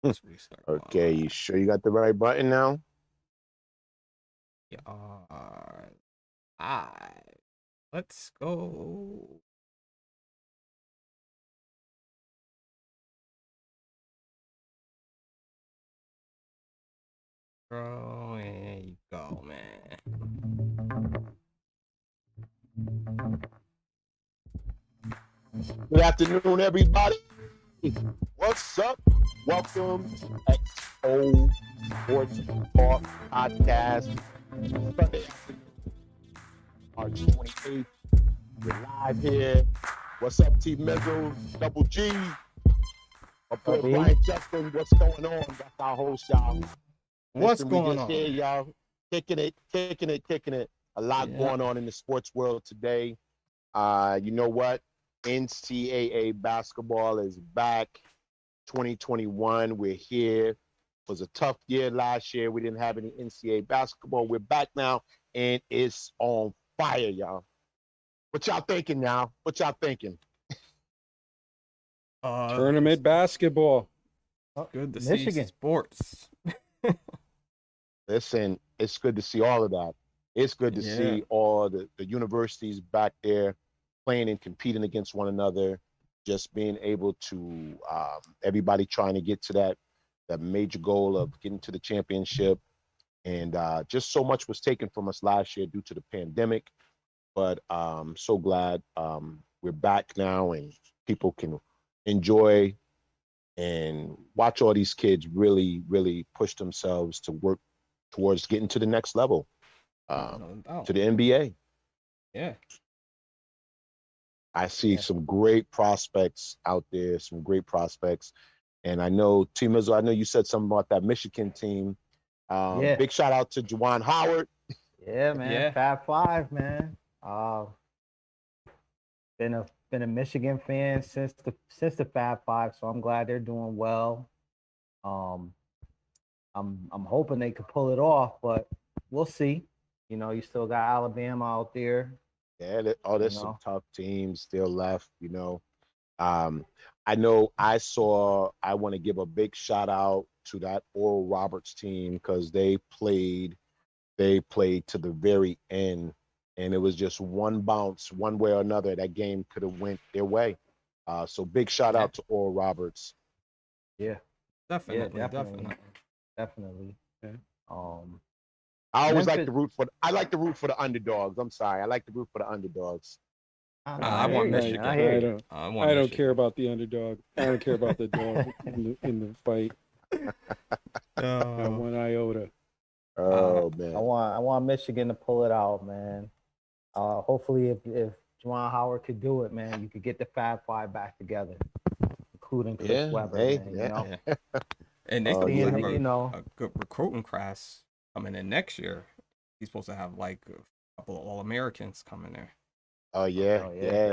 Let's restart. Okay, you sure you got the right button now? Yeah. All right. Let's go. Bro, there you go, man. Good afternoon, everybody. What's up? Welcome to XO Sports Talk Podcast. Sunday afternoon, March 28th. We're live here. What's up, t-mizzle, Double G? My boy Brian Justin, what's going on? That's our host, y'all. What's Listen, going we just on? here, y'all. Kicking it. A lot going on in the sports world today. You know what? NCAA basketball is back. 2021, we're here. It was a tough year last year. We didn't have any NCAA basketball. We're back now, and it's on fire, y'all. What y'all thinking now? What y'all thinking? Tournament basketball. Good to see sports. Listen, it's good to see all of that. It's good to see all the universities back there playing and competing against one another, just being able to everybody trying to get to that major goal of getting to the championship. And just so much was taken from us last year due to the pandemic. But I'm so glad we're back now and people can enjoy and watch all these kids really, really push themselves to work towards getting to the next level, to the NBA. Yeah. I see some great prospects out there, some great prospects. And I know, t-mizzle, I know you said something about that Michigan team. Big shout out to Juwan Howard. Yeah, man. Yeah. Fab Five, man. Been a Michigan fan since the Fab Five, so I'm glad they're doing well. I'm hoping they could pull it off, but we'll see. You know, you still got Alabama out there. Yeah, there's some tough teams still left, you know. I know I want to give a big shout out to that Oral Roberts team because they played to the very end, and it was just one bounce, one way or another, that game could have went their way. So big shout out to Oral Roberts. Yeah. Definitely. Yeah. I always like to root for the underdogs. I'm sorry. I like to root for the underdogs. I want Michigan. I don't care about the underdog. I don't care about the dog in the fight. Not one iota. Oh man. I want Michigan to pull it out, man. Hopefully if Juwan Howard could do it, man, you could get the Fab Five back together, including Chris Webber, man. You know? And they supposed to have a good recruiting class coming in next year. He's supposed to have like a couple of All-Americans coming there. Oh yeah.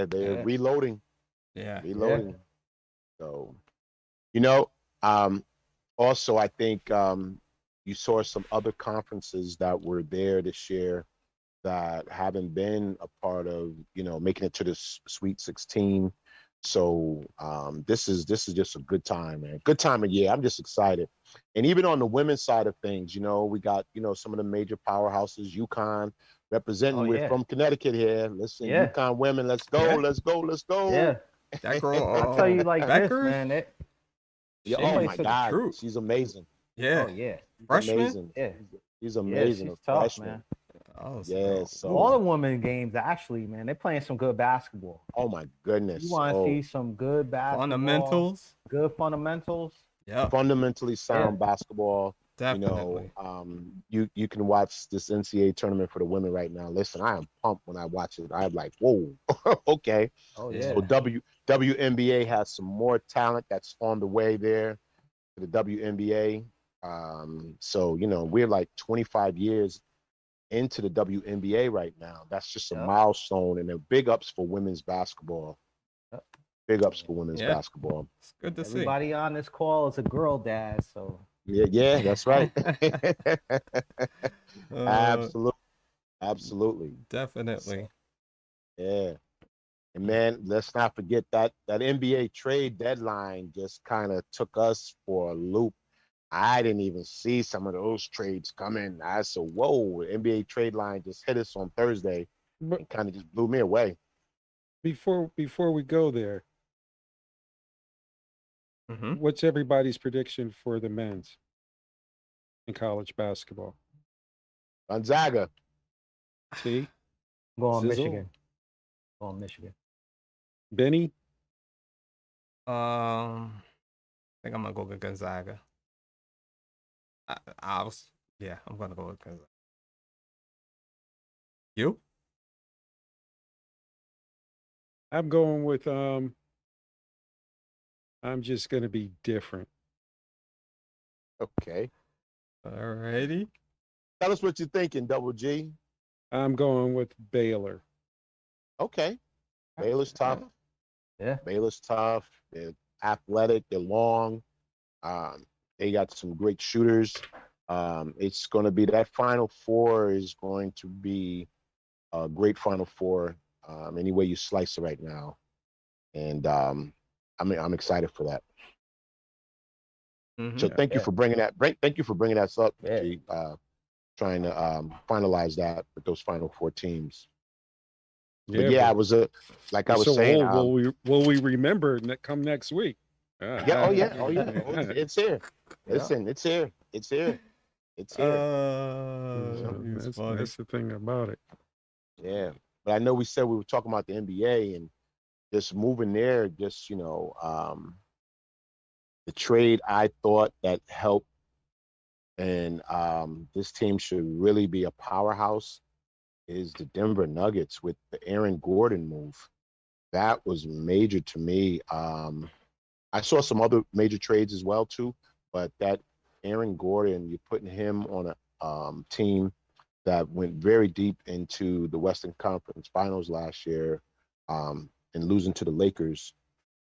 They're reloading. Yeah. Reloading. So, you know, also I think you saw some other conferences that were there this year that haven't been a part of, you know, making it to the Sweet 16. So this is just a good time, man. Good time of year. I'm just excited. And even on the women's side of things, you know, we got, you know, some of the major powerhouses, UConn representing. We're from Connecticut here. Listen, UConn women, let's go. Yeah. That girl, I'll tell you like Beckers? this, man. Oh my God, she's amazing. Yeah. Oh yeah. Freshman? Amazing. Yeah. She's amazing. She's tough, man. Oh, so all the women games actually, man, they're playing some good basketball. Oh my goodness. You want to see some good basketball, fundamentals, good fundamentals. Yeah. Fundamentally sound basketball. Definitely. You know, you can watch this NCAA tournament for the women right now. Listen, I am pumped when I watch it. I'm like, whoa, okay. Oh yeah. So WNBA has some more talent that's on the way there to the WNBA. So you know, we're like 25 years into the WNBA right now. That's just a milestone, and a big ups for women's basketball. Big ups for women's basketball. It's good to see. Everybody on this call is a girl dad, so yeah, that's right. Absolutely. Definitely. Yeah. And man, let's not forget that NBA trade deadline just kind of took us for a loop. I didn't even see some of those trades coming. I said, whoa, the NBA trade line just hit us on Thursday and kind of just blew me away. Before we go there, what's everybody's prediction for the men's in college basketball? Gonzaga. See? Go on Michigan. Go on Michigan. Benny? I think I'm gonna go with Gonzaga. I'm gonna go with Gonzaga. You? I'm going with I'm just gonna be different. Okay. Alrighty. Tell us what you're thinking, Double G. I'm going with Baylor. Okay. Baylor's tough. Yeah. Baylor's tough. They're athletic. They're long. They got some great shooters. It's going to be that Final Four is going to be a great Final Four, any way you slice it right now. And I'm excited for that. So thank you for bringing that. Thank you for bringing that up. G. Trying to finalize that with those Final Four teams. But yeah, I was like I was so saying. Will we remember come next week? Yeah. Oh yeah. It's here. Listen, it's here. It's here. It's here. That's the thing about it. Yeah, but I know we said we were talking about the NBA and just moving there. Just the trade I thought that helped, and this team should really be a powerhouse. Is the Denver Nuggets with the Aaron Gordon move. That was major to me. I saw some other major trades as well too, but that Aaron Gordon, you're putting him on a team that went very deep into the Western Conference Finals last year, and losing to the Lakers.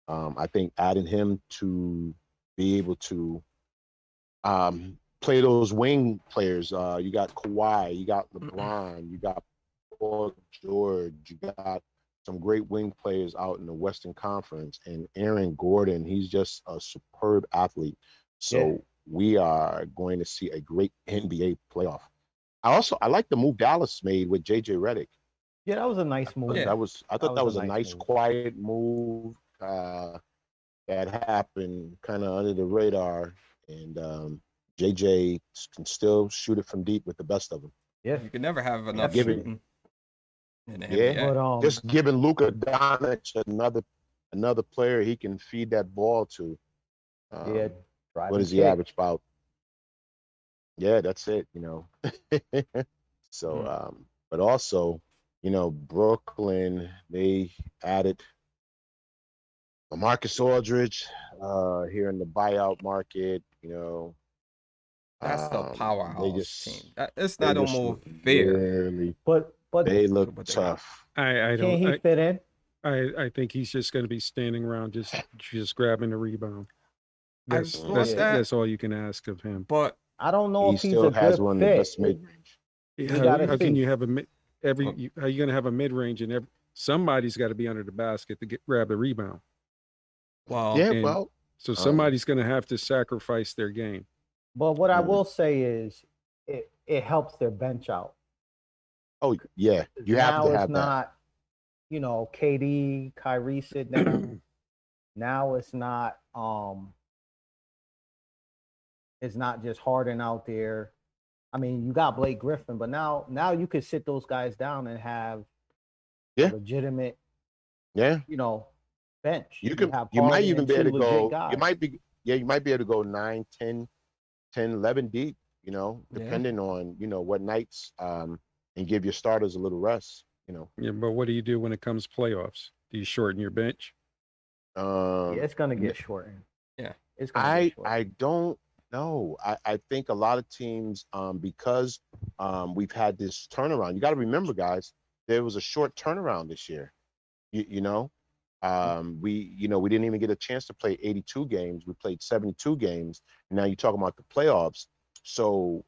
I think adding him to be able to play those wing players. You got Kawhi, you got LeBron, you got Paul George, you got some great wing players out in the Western Conference, and Aaron Gordon, he's just a superb athlete. So we are going to see a great NBA playoff. I like the move Dallas made with JJ Redick. Yeah, that was a nice move. I thought that was a nice quiet move that happened kind of under the radar, and JJ can still shoot it from deep with the best of them. Yeah, you can never have enough shooting. But just giving Luka Doncic another player he can feed that ball to. What does he average about? Yeah, that's it. So, but also, Brooklyn, they added Marcus Aldridge here in the buyout market. That's the powerhouse team. It's not almost fair. Really, but they look tough. I don't. Can he fit in? I think he's just going to be standing around, just grabbing the rebound. That's all you can ask of him. But I don't know if he's a has good one fit. of the best mid-range. How can you have how are you going to have a mid-range and somebody's got to be under the basket to grab the rebound? Well, so somebody's going to have to sacrifice their game. But what I will say is, it helps their bench out. Oh yeah, you have to have that. Now it's not, KD, Kyrie sit down. Now it's not just Harden out there. I mean, you got Blake Griffin, but now you could sit those guys down and have a legitimate bench. You might even be able to go. You might be able to go 9, 10, 11 deep. Depending on what nights, and give your starters a little rest. Yeah, but what do you do when it comes playoffs? Do you shorten your bench? It's gonna get shortened. Yeah, it's gonna get shortened. I don't know. I think a lot of teams, because we've had this turnaround. You got to remember, guys, there was a short turnaround this year. We didn't even get a chance to play 82 games. We played 72 games. And now you're talking about the playoffs. So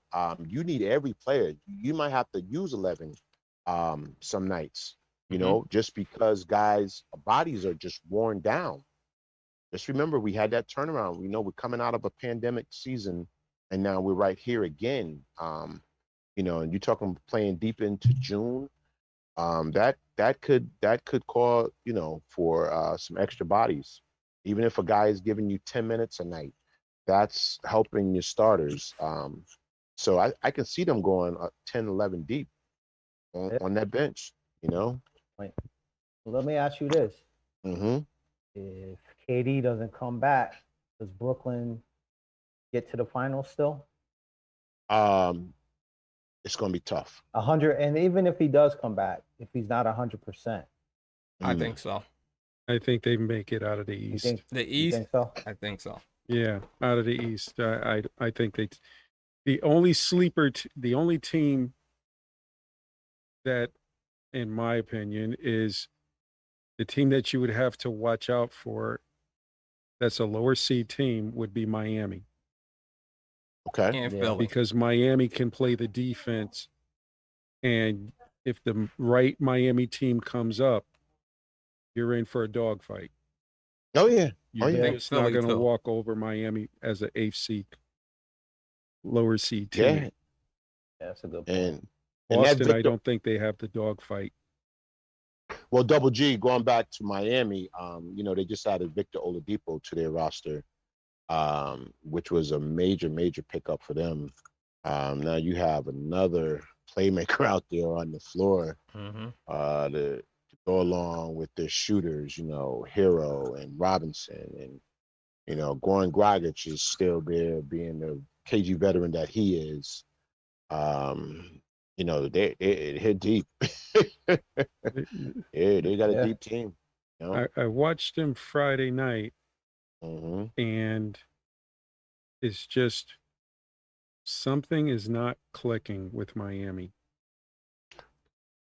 you need every player. You might have to use 11 some nights, just because guys' bodies are just worn down. Just remember, we had that turnaround. We're coming out of a pandemic season and now we're right here again. You know, and you're talking playing deep into June. That could call, you know, for some extra bodies. Even if a guy is giving you 10 minutes a night, that's helping your starters. So I can see them going 10, 11 deep on that bench, you know. Wait, let me ask you this: Mm-hmm. if KD doesn't come back, does Brooklyn get to the finals still? It's going to be tough. 100, and even if he does come back, if he's not 100%, I think so. I think they make it out of the East. The East? Think so? I think so. Yeah, out of the East. I think the only sleeper, the only team that, in my opinion, is the team that you would have to watch out for. That's a lower seed team would be Miami. Okay. And Philly. Because Miami can play the defense, and if the right Miami team comes up, you're in for a dogfight. Oh yeah. You're just not going to walk over Miami as an 8th seed, lower seed team. Yeah, that's a good point. And Boston, I don't think they have the dogfight. Well, Double G, going back to Miami, you know, they just added Victor Oladipo to their roster, which was a major pickup for them. Now you have another playmaker out there on the floor to go along with their shooters, you know, Hero and Robinson, and you know, Goran Dragic is still there, being the KG veteran that he is. You know, they hit deep. Yeah, they got a deep team. You know? I watched him Friday night, and it's just something is not clicking with Miami.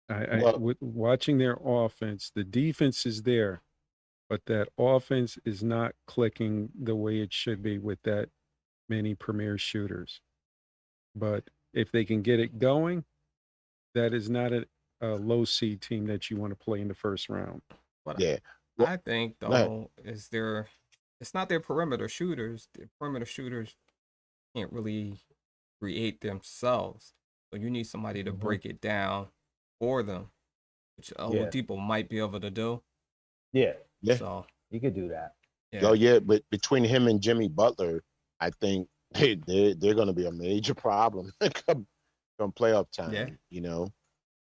With watching their offense, the defense is there, but that offense is not clicking the way it should be with that many premier shooters. But if they can get it going, that is not a low seed team that you want to play in the first round. But I think though it's not their perimeter shooters. The perimeter shooters can't really create themselves. So you need somebody to break it down for them, which Oladipo might be able to do. Yeah. So you could do that. Yeah. Oh yeah, but between him and Jimmy Butler, I think they're going to be a major problem come playoff time. You know,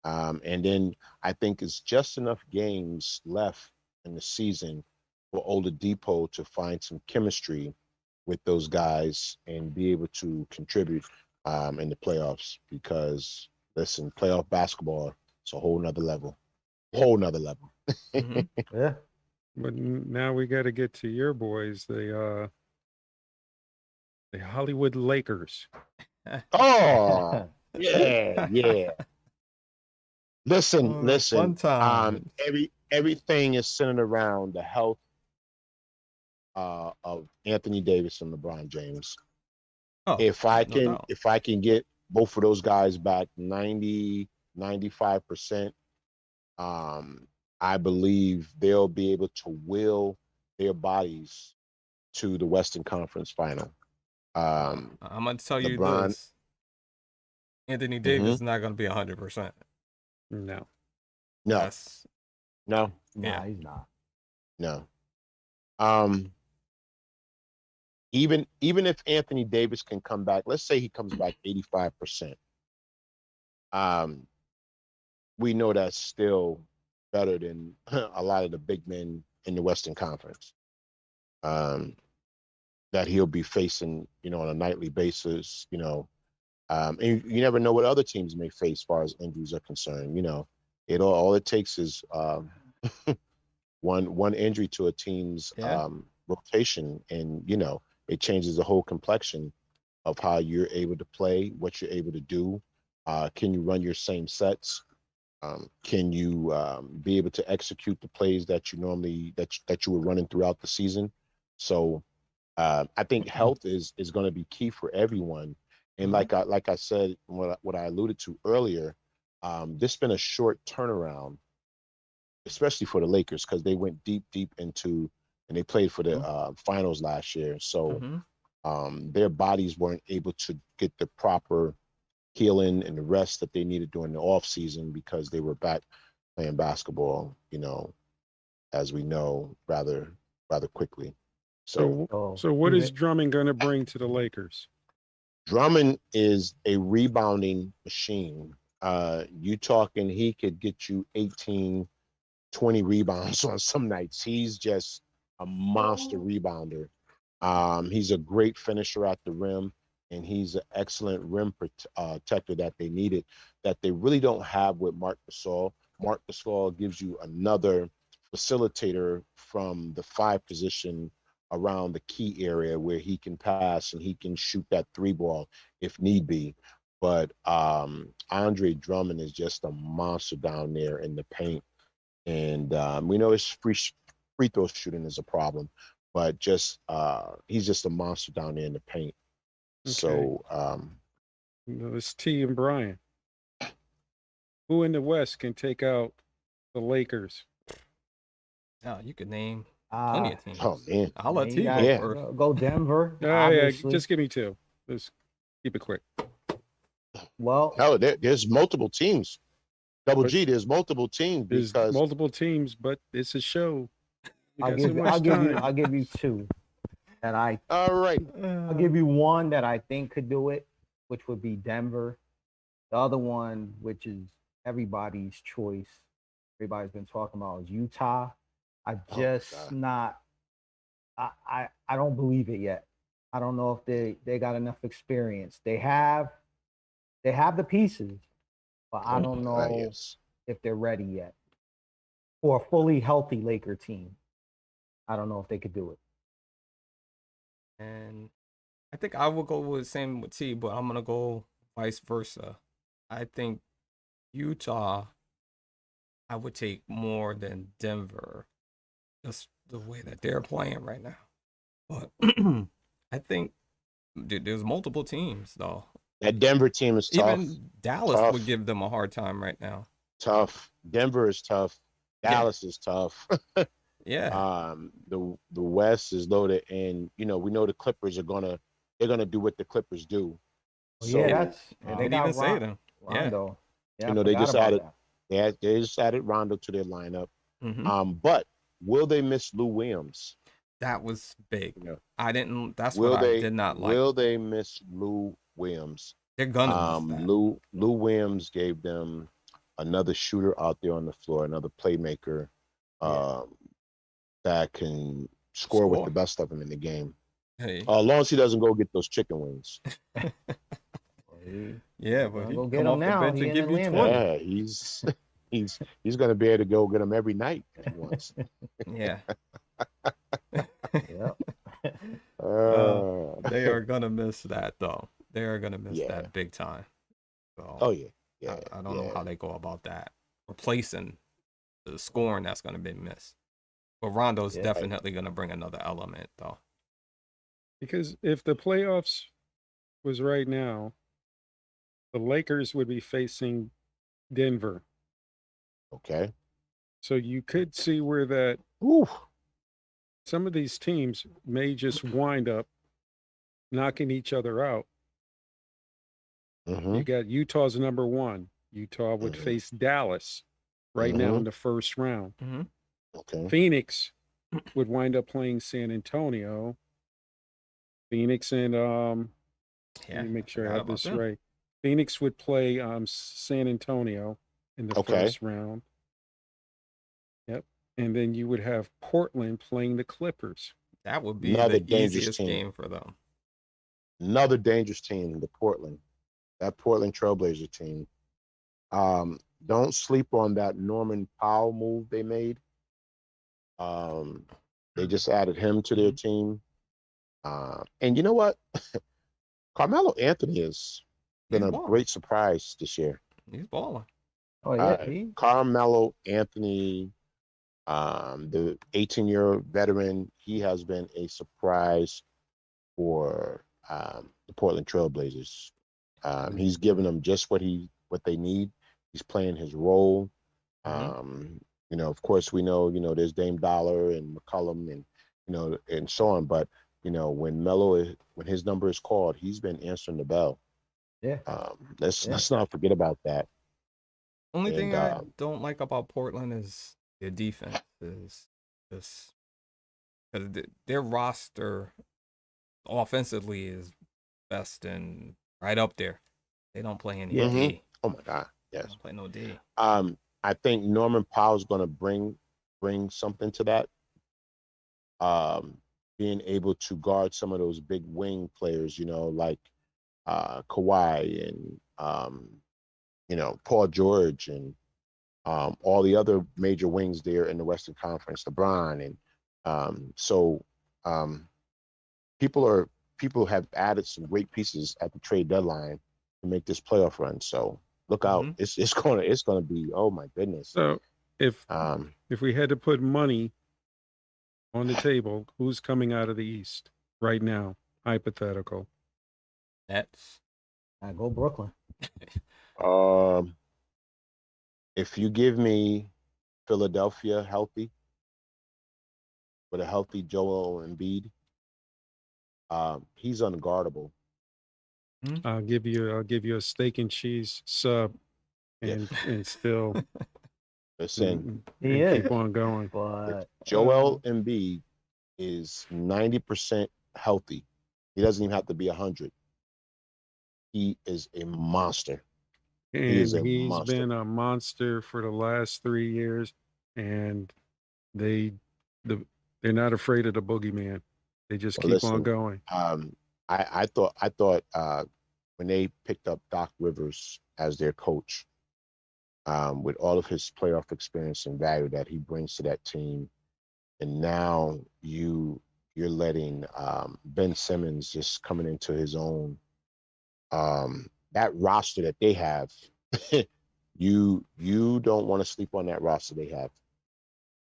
and then I think it's just enough games left in the season for Oladipo to find some chemistry with those guys and be able to contribute in the playoffs. Because listen, playoff basketball, it's a whole nother level. Yeah. But now we got to get to your boys, the Hollywood Lakers. Oh, yeah. Listen. Fun time. Everything is centered around the health of Anthony Davis and LeBron James. If I can get both of those guys back 90, 95%, I believe they'll be able to will their bodies to the Western Conference Final. I'm going to tell you this. Anthony Davis is not going to be 100%. No. No. Nah, he's not. No. Even if Anthony Davis can come back, let's say he comes back 85%. We know that's still better than a lot of the big men in the Western Conference. That he'll be facing, you know, on a nightly basis, you know. And you never know what other teams may face as far as injuries are concerned. You know, all it takes is one injury to a team's rotation, and you know, it changes the whole complexion of how you're able to play, what you're able to do. Can you run your same sets? Can you be able to execute the plays that you normally that you were running throughout the season? So I think health is going to be key for everyone. And like I said, what I alluded to earlier, this has been a short turnaround, especially for the Lakers, because they went deep into, and they played for the finals last year. So their bodies weren't able to get the proper healing and the rest that they needed during the off season because they were back playing basketball, as we know, rather quickly. So what is Drummond going to bring to the Lakers? Drummond is a rebounding machine. You talking he could get you 18, 20 rebounds on some nights. He's just a monster rebounder. He's a great finisher at the rim, and he's an excellent rim protector that they needed, that they really don't have with Marc Gasol. Marc Gasol gives you another facilitator from the 5 position around the key area where he can pass and he can shoot that 3 ball if need be. But Andre Drummond is just a monster down there in the paint. And we know his free throw shooting is a problem, but he's just a monster down there in the paint. Okay. So it's T and Brian. Who in the West can take out the Lakers? Oh, you could name plenty of teams. Oh man, I'll let you go first. Go Denver. Yeah, just give me 2. Just keep it quick. Well, no, there's multiple teams. Double G, there's multiple teams because there's multiple teams, but it's a show. I'll give you 2. All right. I'll give you 1 that I think could do it, which would be Denver. The other one, which is everybody's choice, everybody's been talking about, is Utah. I don't believe it yet. I don't know if they got enough experience. They have the pieces, but I don't know if they're ready yet. For a fully healthy Laker team, I don't know if they could do it. And I think I will go with the same with T, but I'm gonna go vice versa. I think Utah, I would take more than Denver. Just the way that they're playing right now. But I think there's multiple teams though. That Denver team is tough. Even Dallas would give them a hard time right now. Tough. Denver is tough. Dallas is tough. Yeah. The West is loaded, and we know the Clippers they're gonna do what the Clippers do. So, they didn't even say them. Rondo. Yeah, they just added Rondo to their lineup. Mm-hmm. But will they miss Lou Williams? That was big. I didn't. That's what I did not like. Will they miss Lou Williams? They're gonna miss that. Lou Williams gave them another shooter out there on the floor, another playmaker that can score with the best of them in the game. Hey. As long as he doesn't go get those chicken wings. Yeah, but he go come off the bench and give you 20. Yeah, he's gonna be able to go get them every night if he wants. Yeah. Yep. They are gonna miss that though. They are gonna miss that big time. So, I don't know how they go about that, replacing the scoring that's gonna be missed. But Rondo's definitely gonna bring another element though. Because if the playoffs was right now, the Lakers would be facing Denver. Okay. So you could see where some of these teams may just wind up knocking each other out. Mm-hmm. You got Utah's number 1. Utah would face Dallas right now in the first round. Mm-hmm. Okay. Phoenix would wind up playing San Antonio. Phoenix and let me make sure I have this right. Phoenix would play San Antonio in the first round. Yep. And then you would have Portland playing the Clippers. That would be the easiest game for them. Another dangerous team, the Portland. That Portland Trailblazer team. Don't sleep on that Norman Powell move they made. They just added him to their team. And you know what? Carmelo Anthony has been a great surprise this year. He's balling. Oh, yeah. Carmelo Anthony, the 18-year veteran, he has been a surprise for the Portland Trailblazers. He's given them just what they need. He's playing his role. Of course, we know, there's Dame Dollar and McCollum and, and so on. But when his number is called, he's been answering the bell. Yeah. Let's not forget about that. Only And thing I don't like about Portland is their defense is just because their roster offensively is best and right up there. They don't play any D. Oh my God, They yes. don't play no D. I think Norman Powell's going to bring something to that. Being able to guard some of those big wing players, like Kawhi and Paul George and all the other major wings there in the Western Conference, LeBron, and so people have added some great pieces at the trade deadline to make this playoff run. So look out! It's gonna be, oh my goodness. So if we had to put money on the table, who's coming out of the East right now? Hypothetical. Nets. I go Brooklyn. If you give me Philadelphia healthy, with a healthy Joel Embiid, he's unguardable. I'll give you a steak and cheese sub, and still listen. Keep on going. But Joel Embiid is 90% healthy. He doesn't even have to be 100. He is a monster. And he's been a monster for the last 3 years, and they're not afraid of the boogeyman. They just keep on going. I thought when they picked up Doc Rivers as their coach, with all of his playoff experience and value that he brings to that team, and now you're letting Ben Simmons just coming into his own. That roster that they have, you don't want to sleep on that roster they have.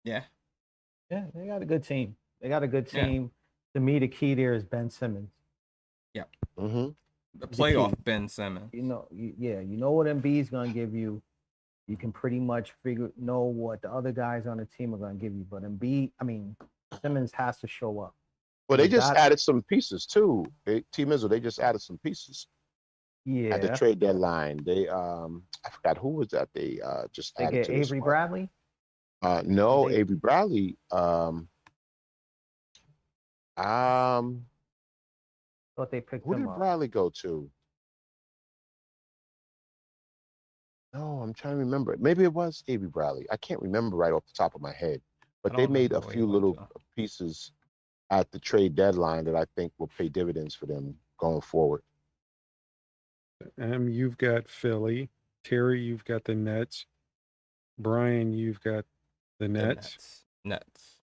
Yeah, they got a good team. To me, the key there is Ben Simmons. Yeah. The playoff Ben Simmons. You know what Embiid's gonna give you. You can pretty much know what the other guys on the team are gonna give you. But Simmons has to show up. Well, they just added some pieces too. T-mizzle, they just added some pieces. Yeah. At the trade deadline, they I forgot who was that. They just added get to this Avery one. Bradley. No, Avery Bradley. Thought they picked Who him did up. Bradley go to? No, I'm trying to remember. Maybe it was Avery Bradley. I can't remember right off the top of my head. But they made a few little pieces at the trade deadline that I think will pay dividends for them going forward. You've got Philly. Terry, you've got the Nets. Brian, you've got the Nets. Nets.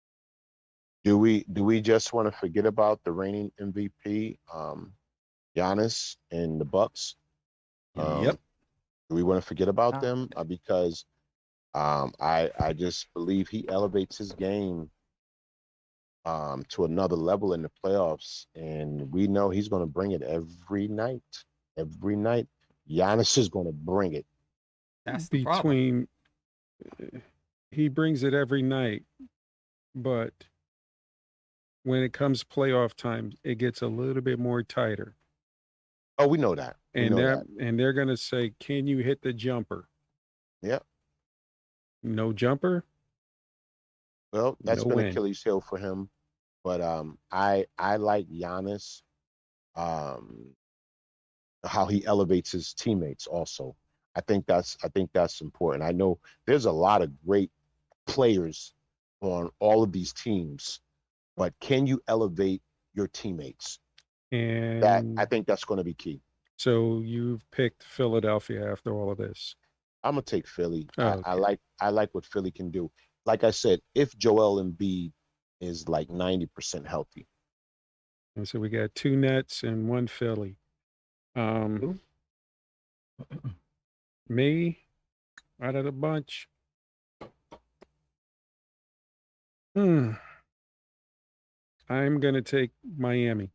Do we just want to forget about the reigning MVP, Giannis and the Bucks? Yep. Do we want to forget about them? Because I just believe he elevates his game to another level in the playoffs, and we know he's going to bring it every night. Every night, Giannis is going to bring it. That's the problem. He brings it every night, but when it comes playoff time, it gets a little bit more tighter. Oh, we know that. And they're going to say, "Can you hit the jumper?" Yep. No jumper. Well, that's been Achilles' heel for him, but I like Giannis. How he elevates his teammates also. I think that's important. I know there's a lot of great players on all of these teams, but can you elevate your teammates? And I think that's going to be key. So you've picked Philadelphia after all of this. I'm gonna take Philly. Okay. I like what Philly can do. Like I said, if Joel Embiid is like 90% healthy. And so we got 2 Nets and 1 Philly. Me, out of the bunch. I'm gonna take Miami.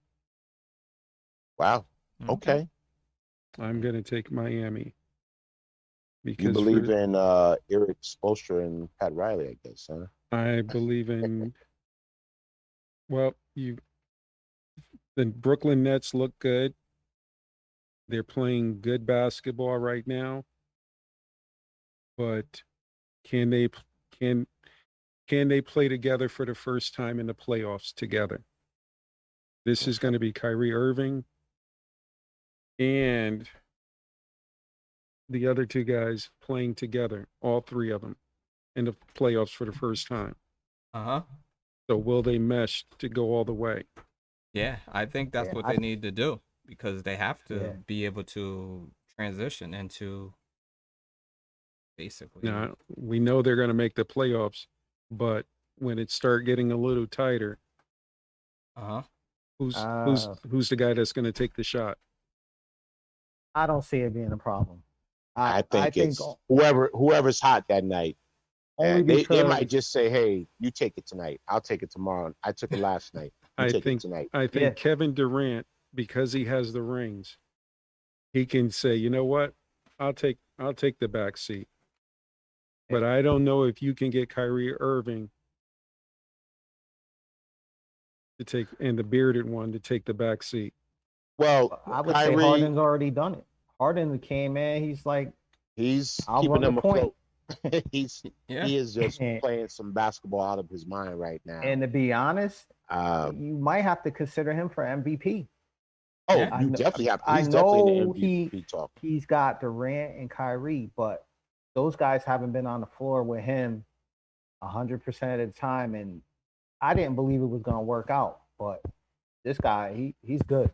Wow. Okay. I'm gonna take Miami. Because you believe in Eric Spoelstra and Pat Riley, I guess, huh? I believe in. Well, The Brooklyn Nets look good. They're playing good basketball right now. But can they can can they play together for the first time in the playoffs together? This is going to be Kyrie Irving and the other two guys playing together, all three of them in the playoffs for the first time. So will they mesh to go all the way? Yeah, I think that's what they need to do, because they have to be able to transition into basically. Now, we know they're going to make the playoffs, but when it start getting a little tighter, who's the guy that's going to take the shot? I don't see it being a problem. I think it's whoever's hot that night. And they might just say, "Hey, you take it tonight. I'll take it tomorrow. I took it last night. You take it tonight." I think Kevin Durant, because he has the rings, he can say, "You know what? I'll take the back seat." But I don't know if you can get Kyrie Irving to take, and the bearded one to take the back seat. Well, I would say Harden's already done it. Harden came in. He's keeping them afloat. He is just playing some basketball out of his mind right now. And to be honest, you might have to consider him for MVP. Oh, you definitely have to. He's definitely in the MVP talk. He's got Durant and Kyrie, but those guys haven't been on the floor with him 100% of the time, and I didn't believe it was going to work out. But this guy, he's good.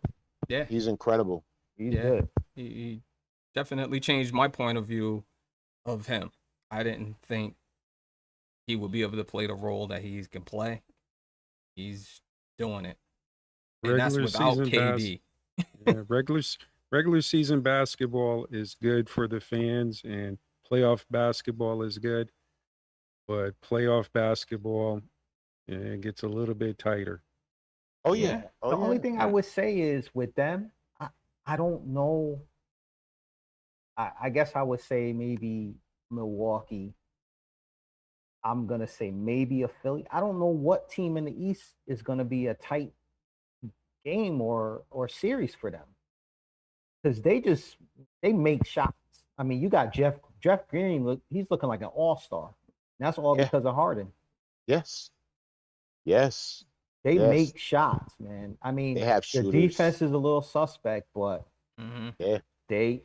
Yeah, he's incredible. He's good. He definitely changed my point of view of him. I didn't think he would be able to play the role that he can play. He's doing it. And that's without KD. Regular season basketball is good for the fans, and playoff basketball is good. But playoff basketball, it gets a little bit tighter. Oh, yeah. The only thing I would say is with them, I don't know. I guess I would say maybe Milwaukee. I'm going to say maybe a Philly. I don't know what team in the East is going to be a tight game or series for them, because they make shots. I mean, you got Jeff Green. He's looking like an all-star. That's all because of Harden. Yes. They make shots, man. I mean, the defense is a little suspect, but they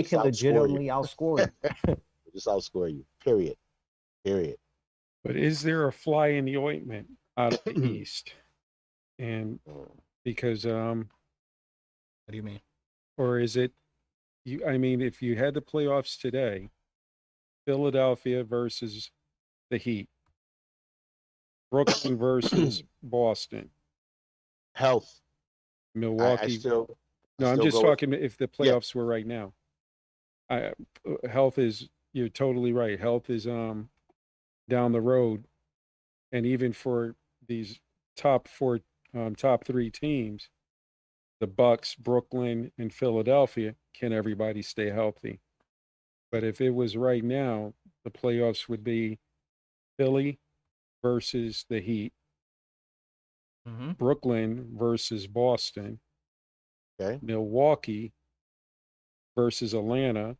can legitimately outscore you. Just outscore you. Period. But is there a fly in the ointment out of the East? And because what do you mean? Or is it I mean, if you had the playoffs today, Philadelphia versus the Heat, Brooklyn versus Boston, health, Milwaukee. I'm just talking if the playoffs were right now. Health is, you're totally right. Health is down the road, and even for these top three teams, the Bucks, Brooklyn, and Philadelphia, can everybody stay healthy? But if it was right now, the playoffs would be Philly versus the Heat, Brooklyn versus Boston, Milwaukee versus Atlanta,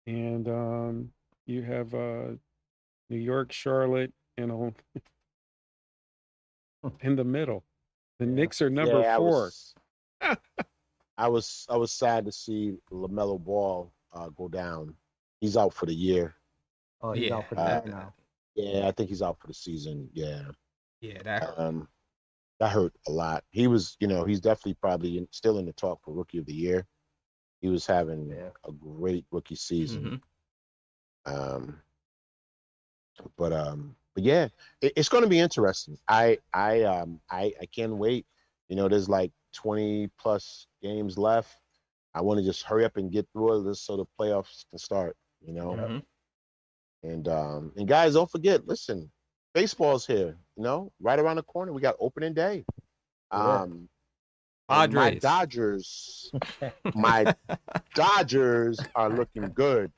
and you have New York, Charlotte, and in the middle. The Knicks are number 4. I was sad to see Lamelo Ball go down. He's out for the year. Oh, he's out for that now. Yeah, I think he's out for the season. Yeah, that hurt a lot. He was, he's definitely probably still in the talk for Rookie of the Year. He was having a great rookie season. But yeah, it's going to be interesting. I can't wait. There's like 20 plus games left. I want to just hurry up and get through this so the playoffs can start. And guys, don't forget. Listen, baseball's here. Right around the corner. We got opening day. Padres. My Dodgers are looking good.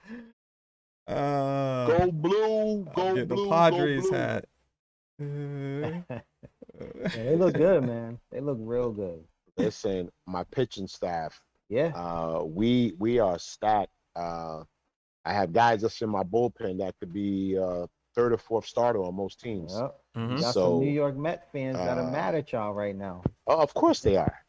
Go blue, go get blue. The Padres go blue. hat. Yeah, they look good, man. They look real good. Listen, my pitching staff, Yeah. we are stacked. I have guys that's in my bullpen that could be third or fourth starter on most teams. Yep. You Mhm. got some New So, York Met fans that are mad at y'all right now. oh, of course they are.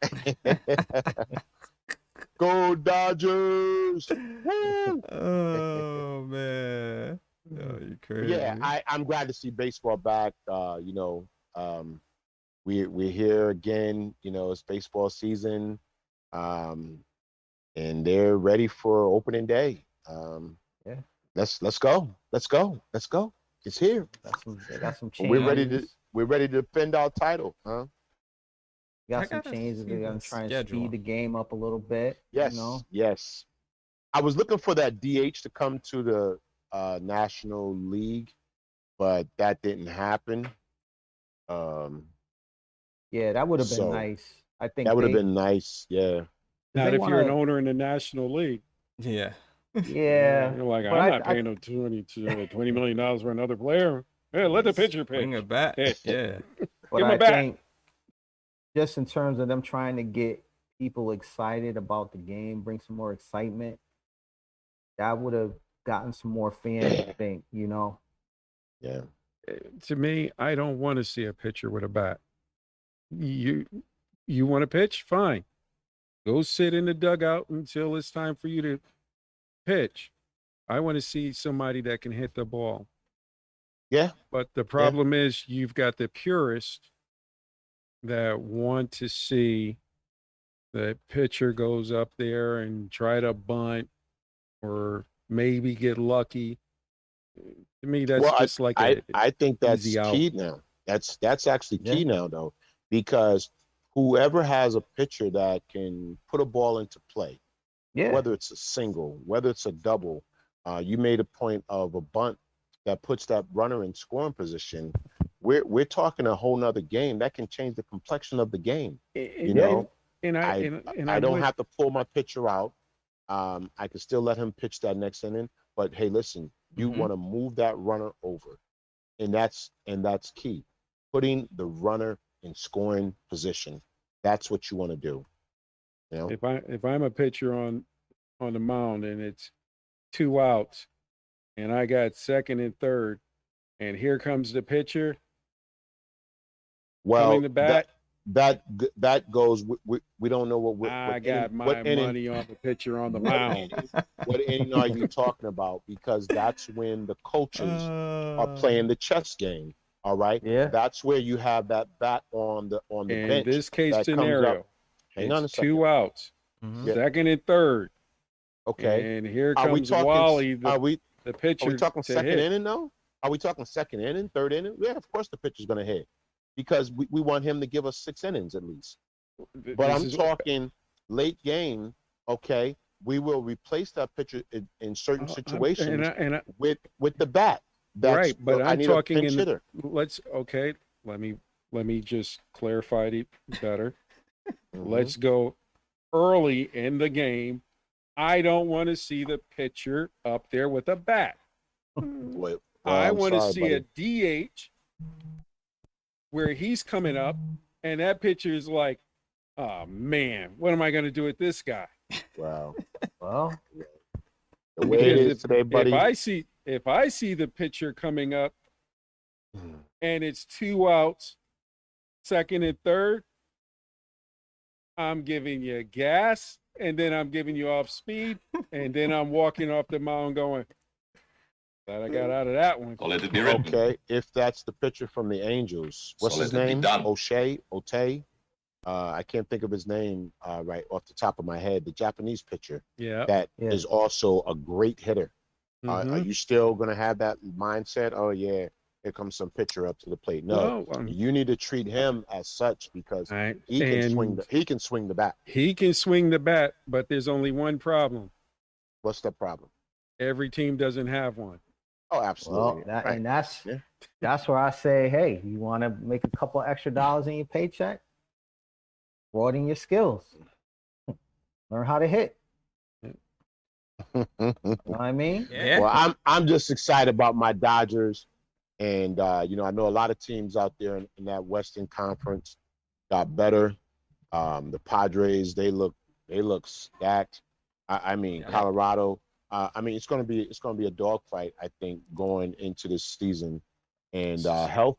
Go Dodgers! Woo! Oh man. Oh, you crazy. Yeah, I'm glad to see baseball back. We're here again. It's baseball season, um, and they're ready for opening day. Yeah. Let's go. Let's go. Let's go. It's here. They got some We're ready changes. to we're ready to defend our title, huh? Got I some gotta changes. see They're the gonna try and schedule. speed the game up a little bit. Yes, yes. I was looking for that DH to come to the National League, but that didn't happen. Yeah, that would have been So nice. I think that would have they been nice. Yeah. Not they if you're an wanna. owner in the National League. Yeah. Yeah, You're like, but I'm not I paying them $20 million for another player. Hey, let the pitcher pitch. Bring it back. Hey, Yeah. but give him I a bat. think just in terms of them trying to get people excited about the game, bring some more excitement, that would have gotten some more fans. I think Yeah. To me, I don't want to see a pitcher with a bat. You want to pitch? Fine. Go sit in the dugout until it's time for you to pitch. I want to see somebody that can hit the ball. Yeah. But the problem is you've got the purists that want to see the pitcher goes up there and try to bunt or maybe get lucky. To me, that's Well, just like I think that's easy out. key now. That's actually key Yeah. now though, because whoever has a pitcher that can put a ball into play, Yeah, whether it's a single, whether it's a double, you made a point of a bunt that puts that runner in scoring position. We're talking a whole nother game that can change the complexion of the game. You know, And I don't have to pull my pitcher out. I can still let him pitch that next inning. But hey, listen, you Mhm. want to move that runner over, and that's key. Putting the runner in scoring position. That's what you want to do. You know, if I'm a pitcher on the mound and it's 2 outs and I got second and third, and here comes the pitcher well, coming to bat. that goes. We don't know what I what got inning, my what inning, money on the pitcher on the what mound. inning, what inning are you talking about? Because that's when the coaches are playing the chess game. All right. yeah. That's where you have that bat on the In bench this case that comes up. scenario, Hang on a it's second. 2 outs, Mhm. second and third, Okay. and here Are we comes talking? Wally, Are the we pitcher talking to second hit. inning though? Are we talking second inning, third inning? Yeah, of course the pitcher's going to hit because we want him to give us 6 innings at least. But I'm talking late game. Okay, we will replace that pitcher in certain situations with the bat. That's right, but I I'm need talking a pinch hitter. Let me just clarify it better. Mhm. Let's go early in the game. I don't want to see the pitcher up there with a bat. Well, I I'm want to sorry, see buddy. a DH where he's coming up and that pitcher is like, oh man, what am I going to do with this guy? Wow. Well, The way it is today, buddy. If I see the pitcher coming up Mhm. and it's 2 outs, second and third, I'm giving you gas, and then I'm giving you off speed, and then I'm walking off the mound going, glad I got out of that one. So let it be written. Okay, if that's the pitcher from the Angels, what's So his let it be name? done. Otay. I can't think of his name right off the top of my head. The Japanese pitcher Yeah. that is also a great hitter. Are Mhm. you still going to have that mindset? Oh yeah, here comes some pitcher up to the plate. No, you need to treat him as such because he can swing the bat. He can swing the bat, but there's only one problem. What's the problem? Every team doesn't have one. Oh, well, absolutely. and that's where I say, hey, you want to make a couple extra dollars in your paycheck? Broaden your skills. Learn how to hit. You know what I mean? Yeah. Well, I'm just excited about my Dodgers, And you know, I know a lot of teams out there in that Western Conference got better. The Padres, they look stacked. I mean, Colorado. I mean, it's gonna be a dogfight, I think, going into this season. And health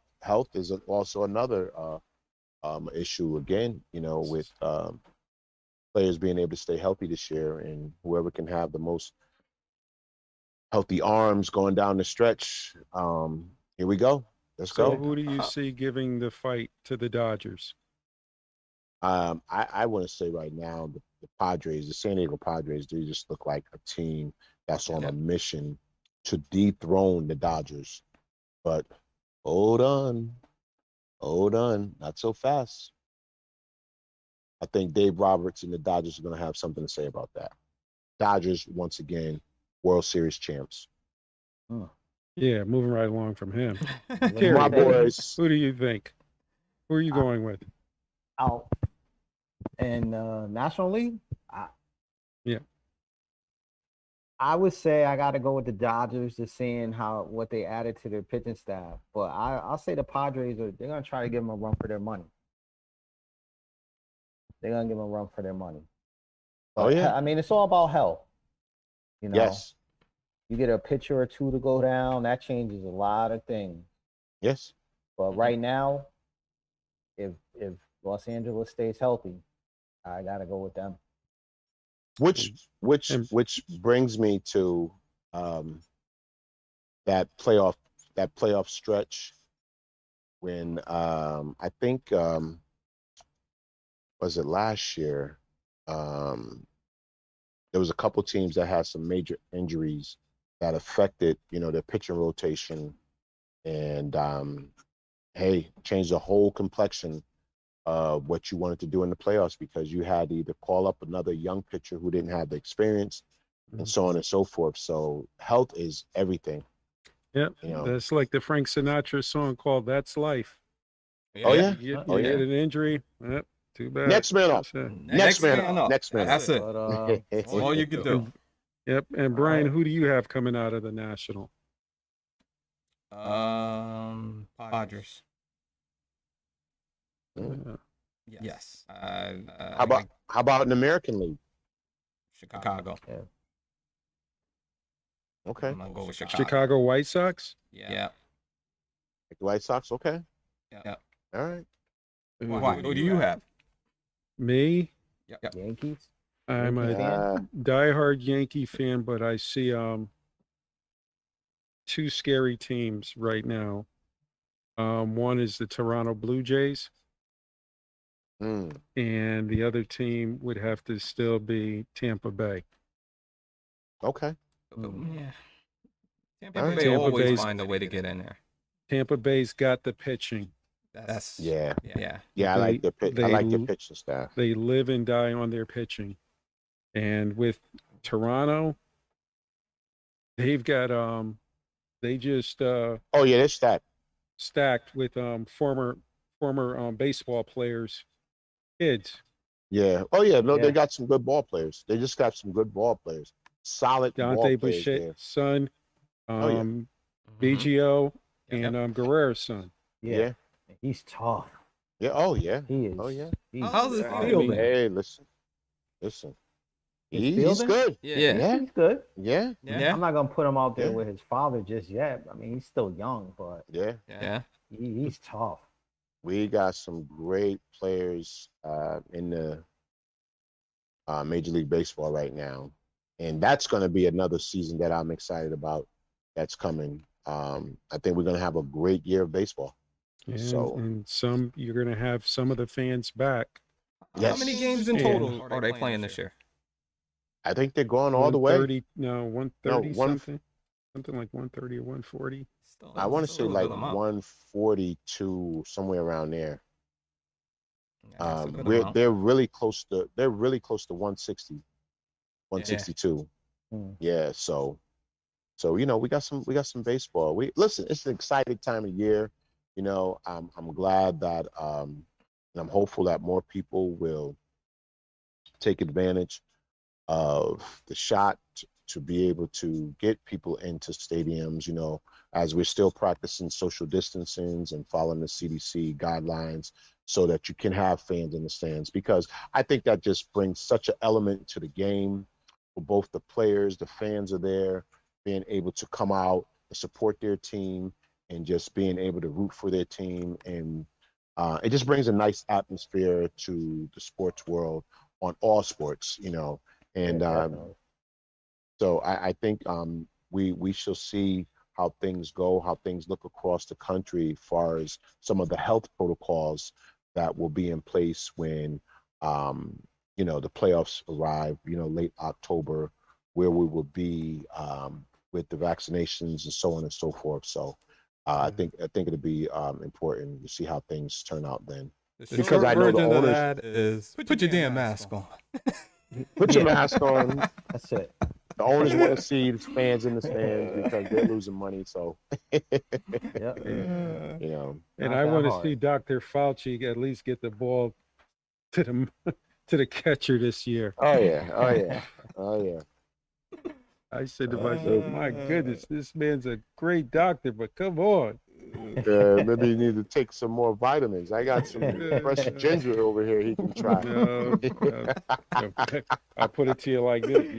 is also another issue again. You know, with players being able to stay healthy this year, and whoever can have the most healthy arms going down the stretch. Here we go. Let's So go. who do you see giving the fight to the Dodgers? I want to say right now the Padres, the San Diego Padres, they just look like a team that's on a mission to dethrone the Dodgers. But hold on, not so fast. I think Dave Roberts and the Dodgers are going to have something to say about that. Dodgers, once again, World Series champs. Yeah, moving right along from him. My boys. Who do you think? Who are you going with? Out in National League? Yeah. I would say I got to go with the Dodgers, just seeing what they added to their pitching staff. But I'll say the Padres they're gonna try to give them a run for their money. They're gonna give them a run for their money. But, I mean, it's all about health. You know, yes. You get a pitcher or two to go down, that changes a lot of things. Yes. But right now, if Los Angeles stays healthy, I gotta go with them. Which brings me to that playoff stretch when I think was it last year? There was a couple teams that had some major injuries that affected, you know, their pitching rotation, and changed the whole complexion of what you wanted to do in the playoffs, because you had to either call up another young pitcher who didn't have the experience, and so on and so forth. So health is everything. Yep. You know? That's like the Frank Sinatra song called "That's Life." Oh yeah. You get an injury. Yep. Too bad. Next man up. Next man up. That's it. That's all you can do. Yep. And Brian, who do you have coming out of the National? Padres. Yes. How about an American League? Chicago. Yeah. Okay. I'm gonna go with Chicago White Sox? Yeah. Like the White Sox? Okay. Yeah. All right. Why? Who do you have? Me? Yep. Yankees? I'm a diehard Yankee fan, but I see two scary teams right now. One is the Toronto Blue Jays, and the other team would have to still be Tampa Bay. Okay. Yeah. Tampa Bay always find a way to get in there. Tampa Bay's got the pitching. That's yeah. I like their pitching staff. They live and die on their pitching. And with Toronto, they've got they just they're stacked with former baseball players, kids. Yeah. Oh yeah, no, they got some good ball players. They just got some good ball players. Solid Dante ball players Bichette's son, BGO, and Guerrero's son. Yeah. He's tough. Yeah. Oh yeah. He is. Oh yeah. How's it feel? Hey, listen. He's good. Yeah. He's good. Yeah. I'm not gonna put him out there with his father just yet. I mean, he's still young, but he's tough. We got some great players in the Major League Baseball right now, and that's going to be another season that I'm excited about. That's coming. I think we're going to have a great year of baseball. And you're going to have some of the fans back. Yes. How many games in total are they playing this year? I think they're going all the way. 130 something. Something like 130 or 140. I want to say like 142, somewhere around there. They're really close to 160, 162. Yeah. So you know, we got some baseball. Listen, it's an exciting time of year. You know, I'm glad that and I'm hopeful that more people will take advantage of the shot to be able to get people into stadiums, as we're still practicing social distancing and following the CDC guidelines so that you can have fans in the stands, because I think that just brings such an element to the game for both the players, the fans are there, being able to come out and support their team and just being able to root for their team. And it just brings a nice atmosphere to the sports world on all sports, and so I think we shall see how things go, how things look across the country as far as some of the health protocols that will be in place when the playoffs arrive, late October, where we will be with the vaccinations and so on and so forth. So I think it'll be important to see how things turn out then. Because I know the owners, of that is put your damn mask on. Put your mask on. That's it. The owners want to see the fans in the stands because they're losing money. So, Yeah. And I want to see Dr. Fauci at least get the ball to the catcher this year. Oh yeah. I said to myself, my goodness, this man's a great doctor, but come on. Maybe you need to take some more vitamins. I got some fresh ginger over here he can try. No. I put it to you like this.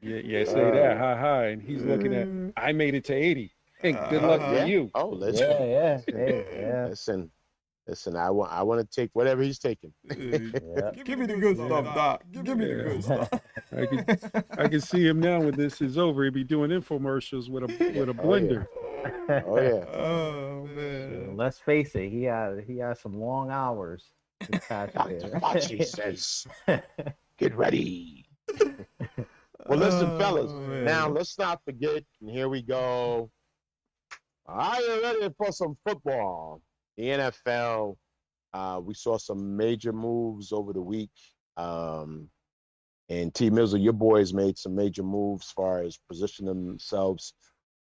Yeah, say that. Ha ha. And he's looking at, I made it to 80. Hey, good luck to you. Oh, listen. Yeah. Listen, I want to take whatever he's taking. Give me the good stuff, Doc. Give me the good stuff. I can see him now when this is over. He'll be doing infomercials with a blender. Oh yeah. Oh man. Let's face it, he has some long hours. Dr. Fauci says, "Get ready." Well, listen, fellas. Now let's not forget. And here we go. Are you ready for some football? The NFL. We saw some major moves over the week. And t-mizzle, your boys made some major moves as far as positioning themselves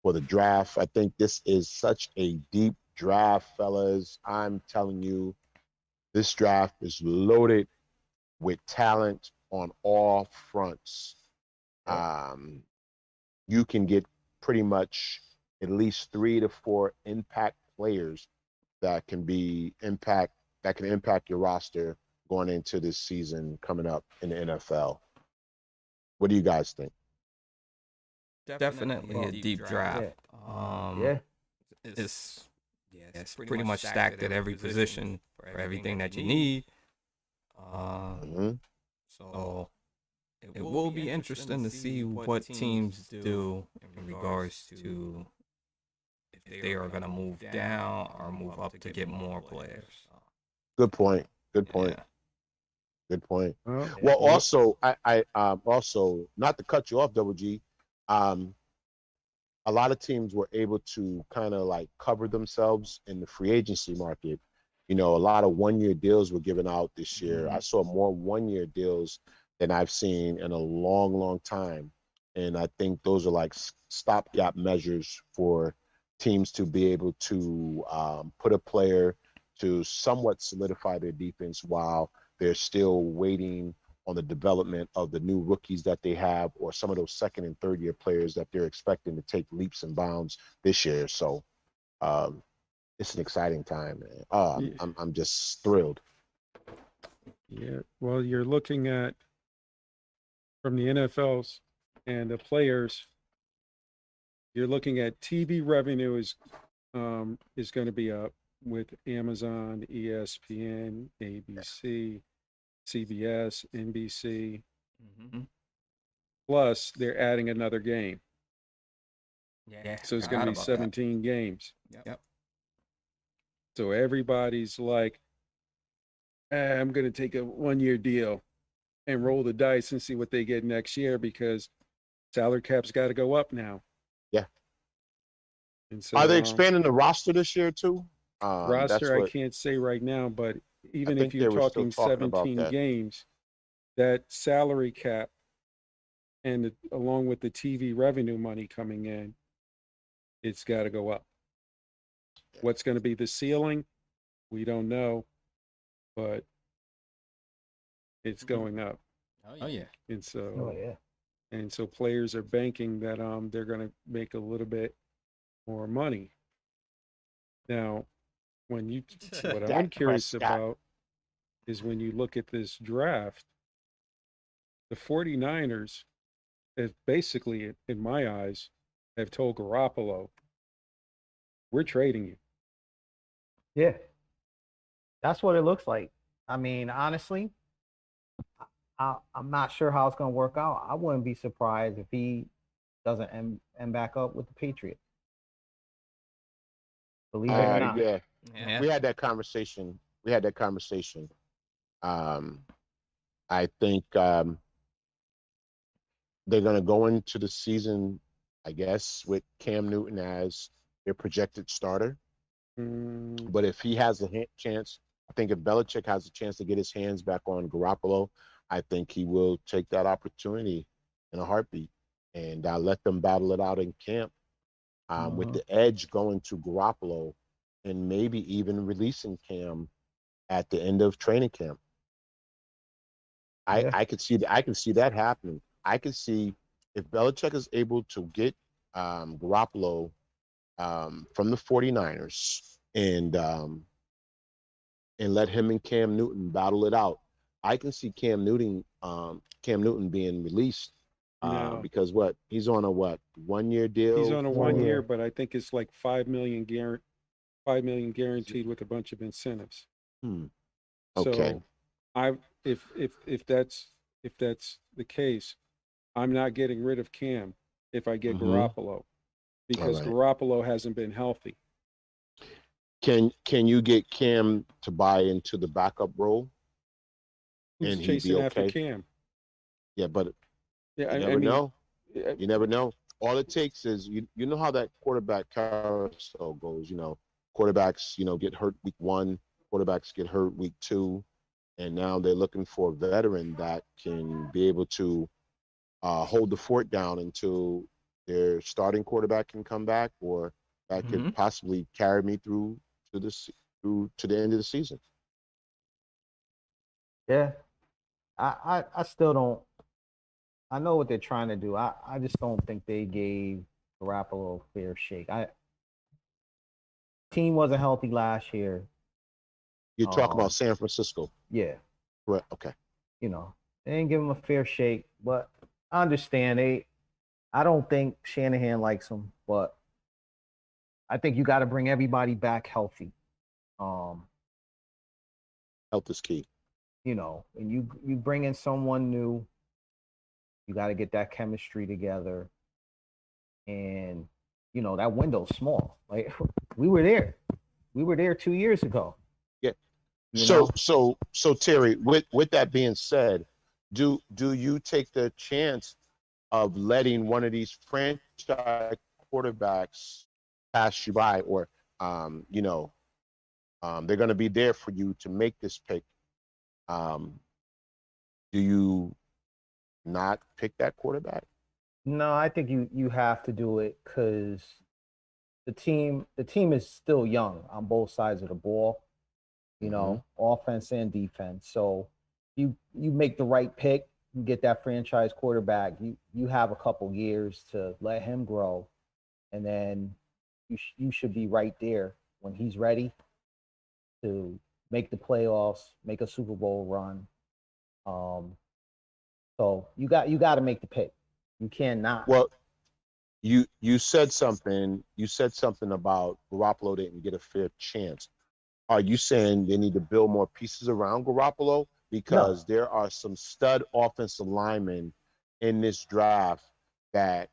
for the draft. I think this is such a deep draft, fellas. I'm telling you, this draft is loaded with talent on all fronts. You can get pretty much at least 3 to 4 impact players that can impact your roster going into this season coming up in the NFL. What do you guys think? Definitely a deep draft. It's pretty much stacked at every position for everything that you need. So it will be interesting to see what teams do in regards to if they are going to move down or move up to get more players. Good point. Well, also, I also, not to cut you off, Double G, a lot of teams were able to kind of like cover themselves in the free agency market. A lot of one-year deals were given out this year. I saw more one-year deals than I've seen in a long, long time. And I think those are like stopgap measures for teams to be able to put a player to somewhat solidify their defense while they're still waiting on the development of the new rookies that they have, or some of those second and third year players that they're expecting to take leaps and bounds this year. So it's an exciting time, man. I'm just thrilled. Yeah. Well, you're looking at, from the NFL's and the players, you're looking at TV revenue is going to be up with Amazon, ESPN, ABC, CBS, NBC. Plus, they're adding another game. So it's going to be 17 games. Yep. So everybody's like, I'm going to take a 1-year deal and roll the dice and see what they get next year, because salary cap's got to go up now. Yeah. And so, are they expanding the roster this year too? Roster, I can't say right now, but even if you're talking 17 games, that salary cap and along with the TV revenue money coming in, it's got to go up. What's going to be the ceiling? We don't know, but it's going up. Oh yeah. And so And so players are banking that they're going to make a little bit more money. Now, when you what I'm Dak curious Prescott. about is when you look at this draft, the 49ers have basically, in my eyes, have told Garoppolo, we're trading you. Yeah, that's what it looks like. I mean, honestly, I'm not sure how it's going to work out. I wouldn't be surprised if he doesn't end back up with the Patriots. Believe it or not. Yeah, Yeah. we had that conversation. I think they're going to go into the season, I guess, with Cam Newton as their projected starter. But if he has a chance, I think if Belichick has a chance to get his hands back on Garoppolo, I think he will take that opportunity in a heartbeat and let them battle it out in camp with the edge going to Garoppolo and maybe even releasing Cam at the end of training camp. I could see that. I can see that happening. I could see if Belichick is able to get Garoppolo from the 49ers and let him and Cam Newton battle it out. I can see Cam Newton being released because he's on a 1 year deal. He's on a 1 year, but I think it's like $5 million guaranteed with a bunch of incentives. Okay. So if that's the case, I'm not getting rid of Cam if I get Garoppolo because Garoppolo hasn't been healthy. Can you get Cam to buy into the backup role? Who's chasing after Cam? Yeah, but you never know. You never know. All it takes is you know how that quarterback carousel goes. You know, quarterbacks get hurt week 1, quarterbacks get hurt week 2, and now they're looking for a veteran that can be able to hold the fort down until their starting quarterback can come back, or that could possibly carry me through to the end of the season. Yeah, I still don't. I know what they're trying to do. I just don't think they gave Garoppolo a fair shake. Team wasn't healthy last year. You're talking about San Francisco. Yeah. Right. Okay. They didn't give him a fair shake, but I understand. I don't think Shanahan likes him, but I think you got to bring everybody back healthy. Health is key. And you bring in someone new, you got to get that chemistry together. And that window's small. Like we were there 2 years ago. Yeah. So Terry, with that being said, do you take the chance of letting one of these franchise quarterbacks pass you by, or they're going to be there for you to make this pick? Do you not pick that quarterback? No, I think you have to do it because the team is still young on both sides of the ball, offense and defense. So you make the right pick, you get that franchise quarterback. You have a couple years to let him grow, and then you should be right there when he's ready to make the playoffs, make a Super Bowl run. So you got to make the pick. You cannot. Well, you said something. You said something about Garoppolo didn't get a fair chance. Are you saying they need to build more pieces around Garoppolo? Because there are some stud offensive linemen in this draft that,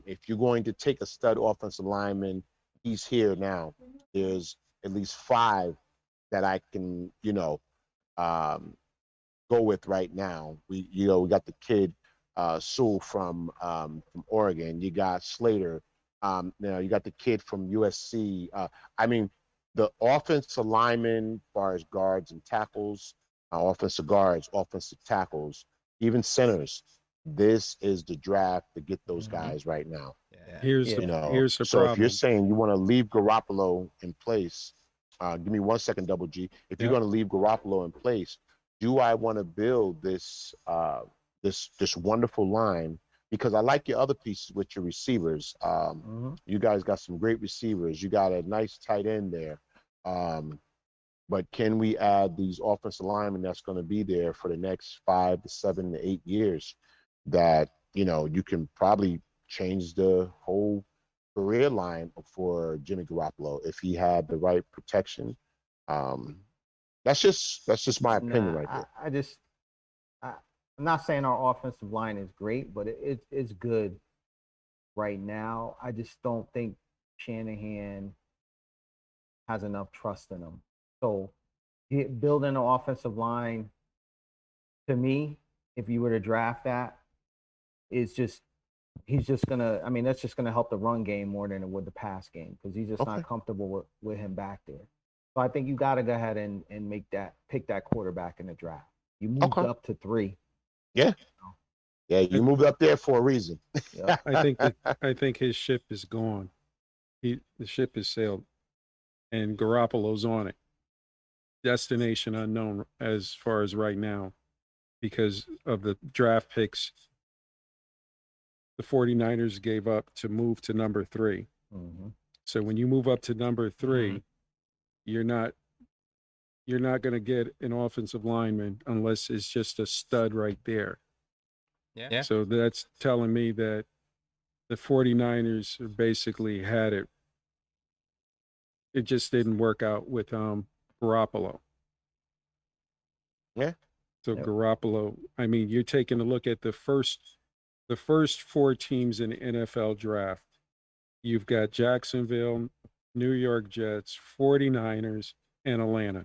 if you're going to take a stud offensive lineman, he's here now. There's at least 5 that I can, go with right now. We got the kid Sewell from Oregon. You got Slater. You got the kid from USC. The offensive linemen, as far as guards and tackles, offensive guards, offensive tackles, even centers. This is the draft to get those guys right now. Yeah. Here's the so problem. if you're saying you want to leave Garoppolo in place, give me 1 second, Double G. If you're going to leave Garoppolo in place, do I want to build this this wonderful line, because I like your other pieces with your receivers. You guys got some great receivers. You got a nice tight end there. But can we add these offensive linemen that's going to be there for the next 5 to 7 to 8 years that, you can probably change the whole career line for Jimmy Garoppolo if he had the right protection. That's just my opinion right there. I'm not saying our offensive line is great, but it's good right now. I just don't think Shanahan has enough trust in him. So building an offensive line, to me, if you were to draft that, he's just gonna. I mean, that's just gonna help the run game more than it would the pass game, because he's just not comfortable with him back there. So I think you got to go ahead and pick that quarterback in the draft. You moved up to 3. Yeah. Yeah, you moved up there for a reason. Yeah. I think his ship is gone. The ship has sailed, and Garoppolo's on it. Destination unknown as far as right now, because of the draft picks the 49ers gave up to move to number 3. So when you move up to number 3, you're not going to get an offensive lineman unless it's just a stud right there. Yeah. So that's telling me that the 49ers basically had it. It just didn't work out with Garoppolo. Yeah. So Garoppolo, I mean, you're taking a look at the first 4 teams in the NFL draft. You've got Jacksonville, New York Jets, 49ers, and Atlanta.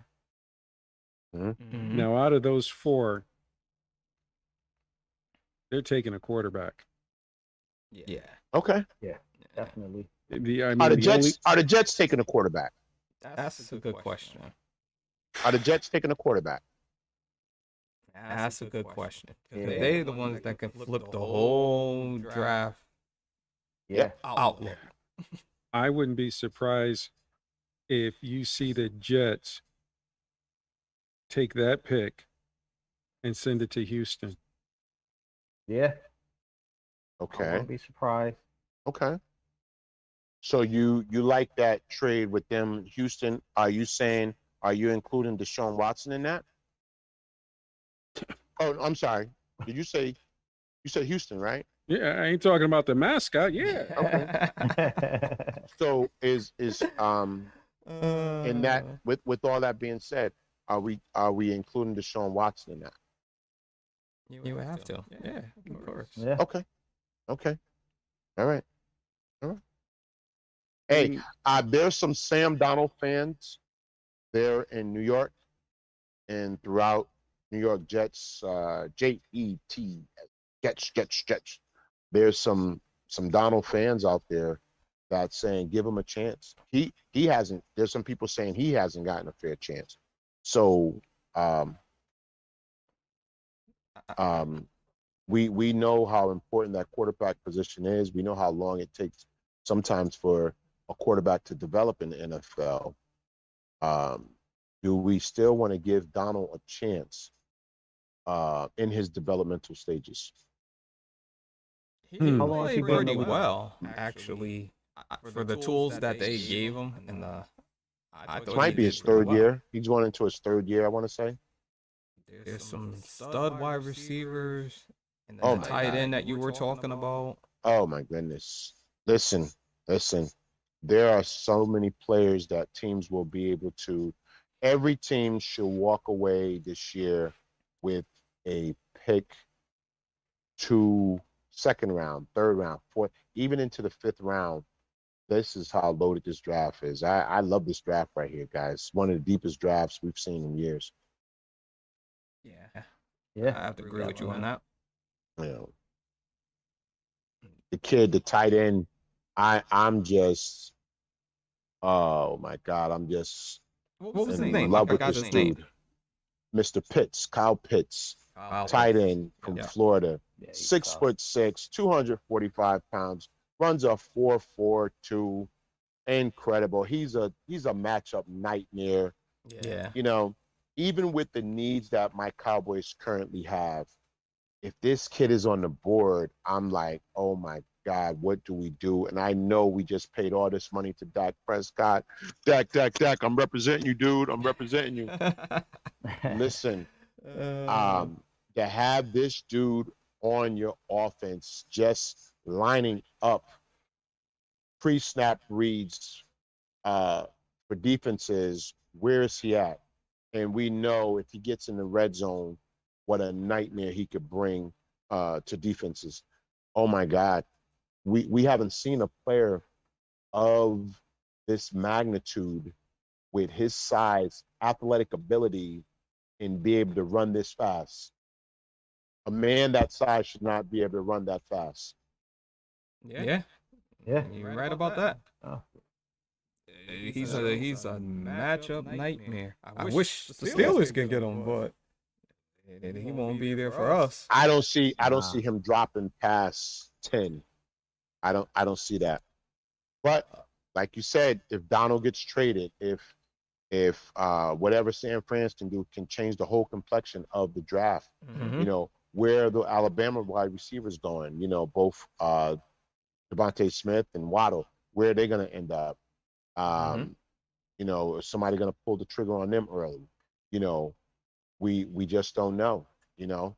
Now, out of those 4, they're taking a quarterback. Yeah. Okay. Yeah, definitely. Are the Jets taking a quarterback? That's a good question. Are the Jets taking a quarterback? That's a good question. They're the ones that can flip the whole draft. Yeah. Outlook. I wouldn't be surprised if you see the Jets take that pick and send it to Houston. Yeah. Okay. I wouldn't be surprised. Okay. So you like that trade with them, Houston? Are you including Deshaun Watson in that? Oh, I'm sorry. Did you say Houston, right? Yeah, I ain't talking about the mascot. Yeah. Okay. So is in that, with all that being said, are we including Deshaun Watson in that? You would have to. Yeah, of course. Yeah. Okay. All right. Hey, there's some Sam Donald fans there in New York and throughout New York Jets, J-E-T, Jets. There's some Donald fans out there that's saying give him a chance. He hasn't. There's some people saying he hasn't gotten a fair chance. So we know how important that quarterback position is. We know how long it takes sometimes for a quarterback to develop in the NFL. Do we still want to give Donald a chance in his developmental stages? He played pretty well, actually, for the tools that they gave him. And I thought might be his third year. He's going into his 3rd year, I want to say. There's some stud wide receivers and the tight end that you were talking about. Oh my goodness! Listen. There are so many players that teams will be able to. Every team should walk away this year with a pick to 2nd round, 3rd round, 4th, even into the 5th round. This is how loaded this draft is. I love this draft right here, guys. One of the deepest drafts we've seen in years. Yeah, I have to agree with you on that. The kid, the tight end, I'm just, oh my God, I'm just in love with this dude. Mr. Pitts, Kyle Pitts, tight end from Florida, 6'6", 245 pounds, runs a 4.42, incredible. He's a matchup nightmare. Yeah. Even with the needs that my Cowboys currently have, if this kid is on the board, I'm like, oh my God, what do we do? And I know we just paid all this money to Dak Prescott. Dak, I'm representing you, dude. I'm representing you. Listen, to have this dude on your offense, just lining up pre-snap reads for defenses, where is he at? And we know if he gets in the red zone, what a nightmare he could bring to defenses. Oh my God. We haven't seen a player of this magnitude with his size, athletic ability, and be able to run this fast. A man that size should not be able to run that fast. Yeah. Yeah. You're right about that. Oh. He's a matchup nightmare. I wish the Steelers can get him, but he won't be there for us. I don't see him dropping past 10. I don't see that. But like you said, if Donald gets traded, if whatever San Fran can do can change the whole complexion of the draft, Mm-hmm. you know, where the Alabama wide receivers going, you know, both Devontae Smith and Waddle, where are they going to end up? You know, is somebody going to pull the trigger on them early? You know, we just don't know, you know.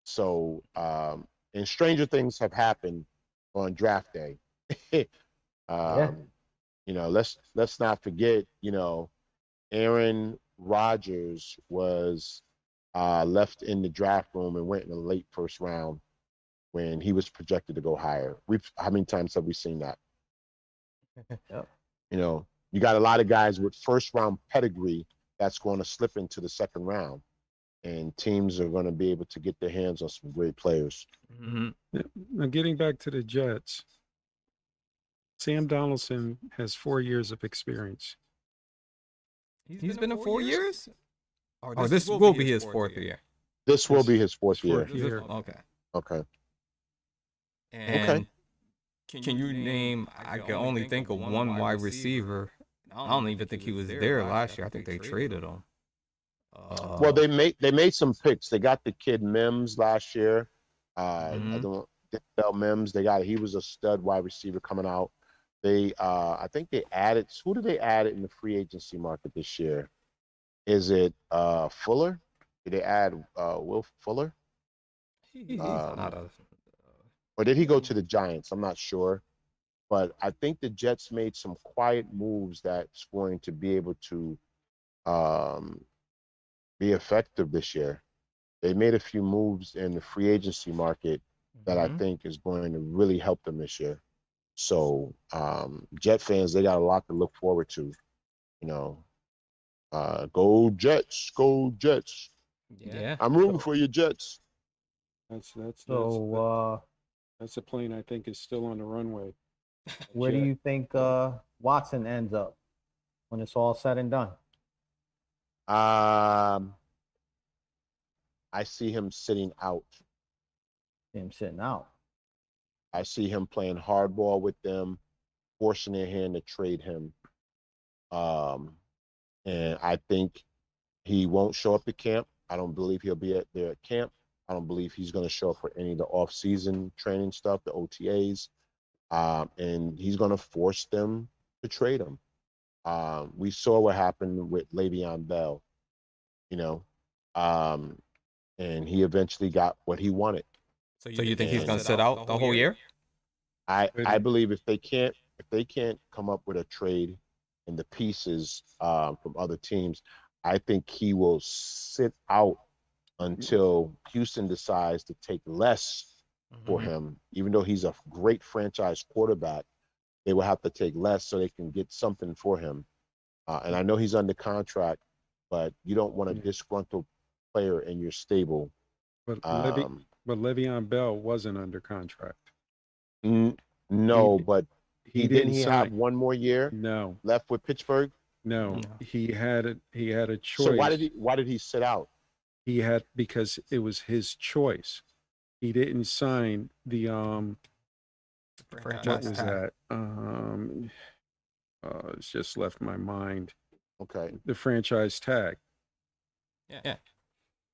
So, and stranger things have happened on draft day. You know, let's not forget, you know, Aaron Rodgers was left in the draft room and went in the late first round when he was projected to go higher. How many times have we seen that? Yep. You know, you got a lot of guys with first round pedigree that's going to slip into the second round, and teams are going to be able to get their hands on some great players. Now, getting back to the Jets, Sam Donaldson has 4 years of experience. He's been in 4 years? Or this will be his fourth year? This will be his fourth year. Okay. Okay. And can you name, I can only think of one wide receiver. I don't even think he was there last year. I think they traded him. Well, they made some picks. They got the kid Mims last year. I don't Bell Mims. He was a stud wide receiver coming out. They I think they added, who did they add in the free agency market this year? Is it Fuller? Did they add Will Fuller? Or did he go to the Giants? I'm not sure. But I think the Jets made some quiet moves that's going to be able to be effective this year. They made a few moves in the free agency market that I think is going to really help them this year. So Jet fans, they got a lot to look forward to. You know, go Jets, go Jets. Yeah, I'm rooting for your Jets. That's a plane I think is still on the runway. Where do you think Watson ends up when it's all said and done? I see him sitting out. I see him playing hardball with them, forcing their hand to trade him. And I think he won't show up at camp. I don't believe he'll be there at camp. I don't believe he's going to show up for any of the off-season training stuff, the OTAs. And he's going to force them to trade him. We saw what happened with Le'Veon Bell, you know, and he eventually got what he wanted. So you think he's going to sit out the whole year? I believe if they can't come up with a trade and the pieces from other teams, I think he will sit out until Houston decides to take less for him. Even though he's a great franchise quarterback, they will have to take less so they can get something for him. And I know he's under contract, but you don't want a disgruntled player in your stable. But Le'Veon Bell wasn't under contract. No, but he didn't have one more year? No, left with Pittsburgh. No, he had a choice. So why did he sit out? Because it was his choice. He didn't sign the franchise what was tag. That? It's just left my mind. Okay. The franchise tag. Yeah.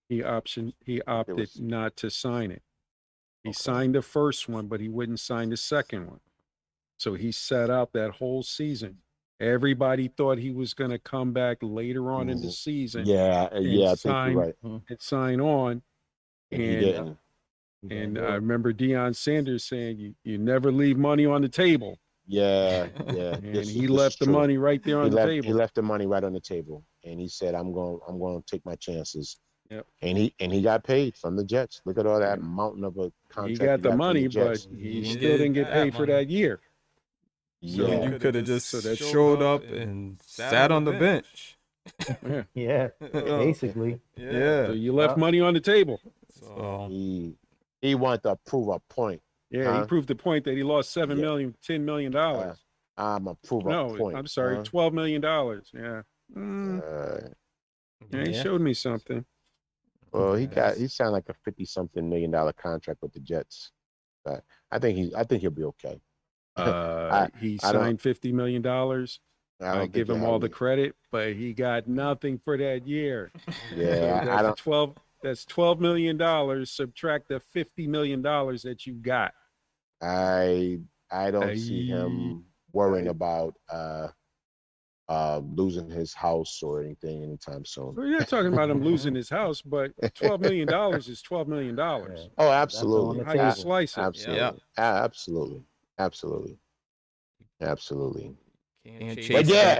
He opted not to sign it. He signed the first one, but he wouldn't sign the second one. So he sat out that whole season. Everybody thought he was going to come back later on in the season. Yeah, I think you're right. And sign on. And he didn't. And I remember Deion Sanders saying, you never leave money on the table. Yeah. And he left the money right there on the table. He left the money right on the table, and he said, "I'm going to take my chances." Yep. And he got paid from the Jets. Look at all that mountain of a contract. He got the money, but he still didn't get paid for that year. So you could have just showed up and sat on the bench. Yeah, basically. So you left money on the table. So he wanted to prove a point. Yeah, he proved the point that he lost $7 million, $10 million. I'm a prove a point. I'm sorry, $12 million. Yeah. He showed me something. Well, he signed like a $50-something million contract with the Jets. But I think he'll be okay. He signed $50 million. I give him all the credit, but he got nothing for that year. Yeah, that's $12 million. Subtract the $50 million that you got. I don't see him worrying about losing his house or anything anytime soon. Well, you're not talking about him losing his house, but $12 million is $12 million. Oh, absolutely. How you slice it? Absolutely. But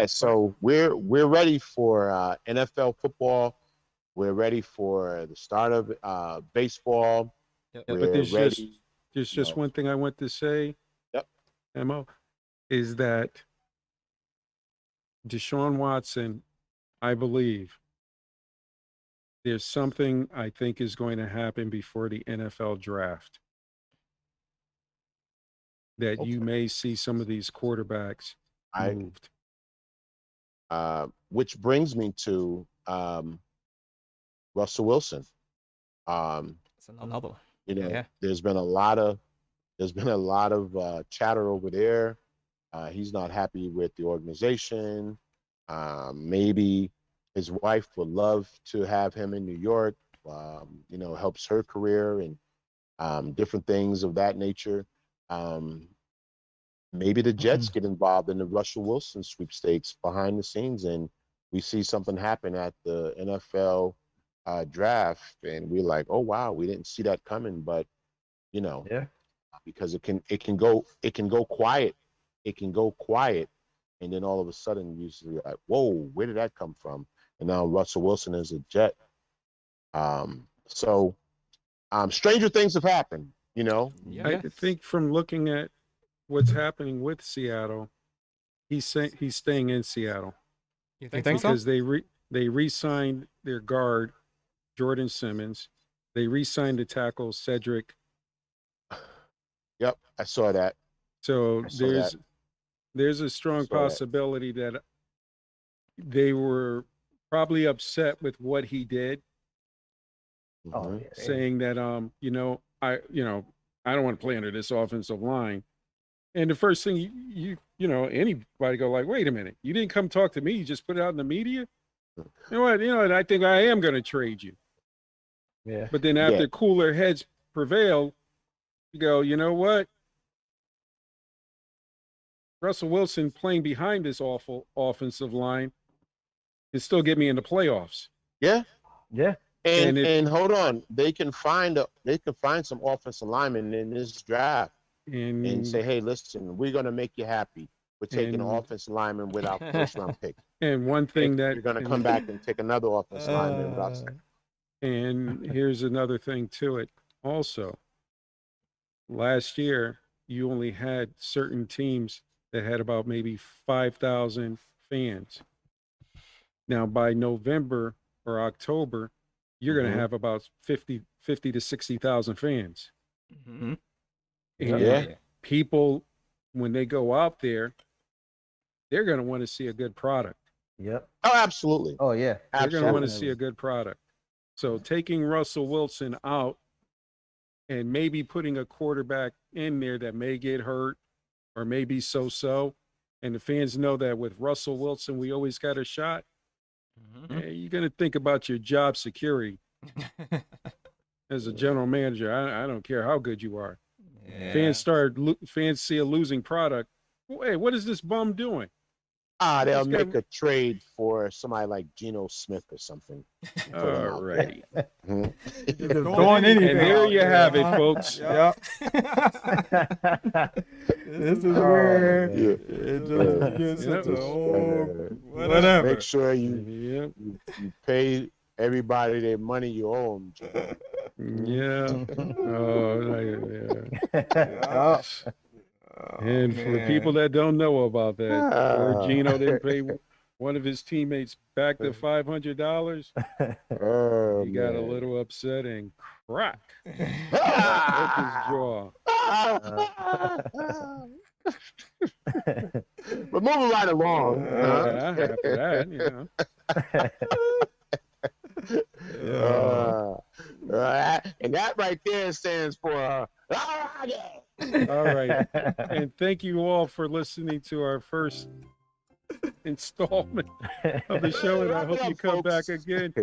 so we're ready for NFL football. We're ready for the start of baseball. But there's just one thing I want to say. Mo, is that Deshaun Watson, I believe there's something I think is going to happen before the NFL draft. That you may see some of these quarterbacks moved. Which brings me to Russell Wilson. That's another one. There's been a lot of chatter over there. He's not happy with the organization. Maybe his wife would love to have him in New York. Helps her career and different things of that nature. Maybe the Jets get involved in the Russell Wilson sweepstakes behind the scenes, and we see something happen at the NFL draft, and we're like, oh wow, we didn't see that coming. But because it can go quiet, and then all of a sudden you're like, whoa, where did that come from? And now Russell Wilson is a Jet. So stranger things have happened. I think from looking at what's happening with Seattle, he's staying in Seattle. You think so? Because they re-signed their guard, Jordan Simmons. They re-signed the tackle, Cedric. Yep, I saw that. So there's a strong possibility that they were probably upset with what he did. Saying that I don't want to play under this offensive line. And the first thing anybody go like, wait a minute, you didn't come talk to me, you just put it out in the media? You know what, I think I am going to trade you. Yeah. But then after cooler heads prevail, you go, you know what? Russell Wilson playing behind this awful offensive line can still get me in the playoffs. Yeah. Yeah. And hold on, they can find some offensive linemen in this draft and say, hey, listen, we're gonna make you happy. We're taking an offensive lineman with our first round pick. And one thing that you're gonna come back and take another offensive lineman without second. And here's another thing to it. Also, last year you only had certain teams that had about maybe 5,000 fans. Now by November or October, you're going to have about 50 to 60,000 fans. Mm-hmm. And people, when they go out there, they're going to want to see a good product. Yep. Oh, absolutely. Oh, yeah. They're going to want to see a good product. So taking Russell Wilson out and maybe putting a quarterback in there that may get hurt or maybe so-so, and the fans know that with Russell Wilson, we always got a shot. You're going to think about your job security. as a general manager. I don't care how good you are. Yeah. Fans see a losing product. Hey, what is this bum doing? They'll This guy- make a trade for somebody like Geno Smith or something. All righty. Mhm. Just throwing anything And there out you there, have it, huh? folks. Yep. This is where Yeah. it just gets Yeah. into Make whatever. sure you Yep. pay everybody their money you owe them. Yeah. Oh, yeah. Yeah. And for people that don't know about that, poor Gino didn't pay one of his teammates back the $500. Oh, He got a man. little upset and crack. Broke his Ah! jaw. But moving right along. Yeah, after that, you know. And that right there stands for All right. And thank you all for listening to our first installment of the show. And I Wrap it hope up, you come back folks. again.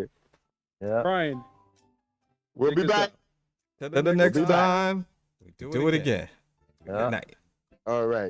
Yeah. Brian, We'll take be us back. out. Till the next We'll be back. time, we do it again. Yeah. Good night. All right.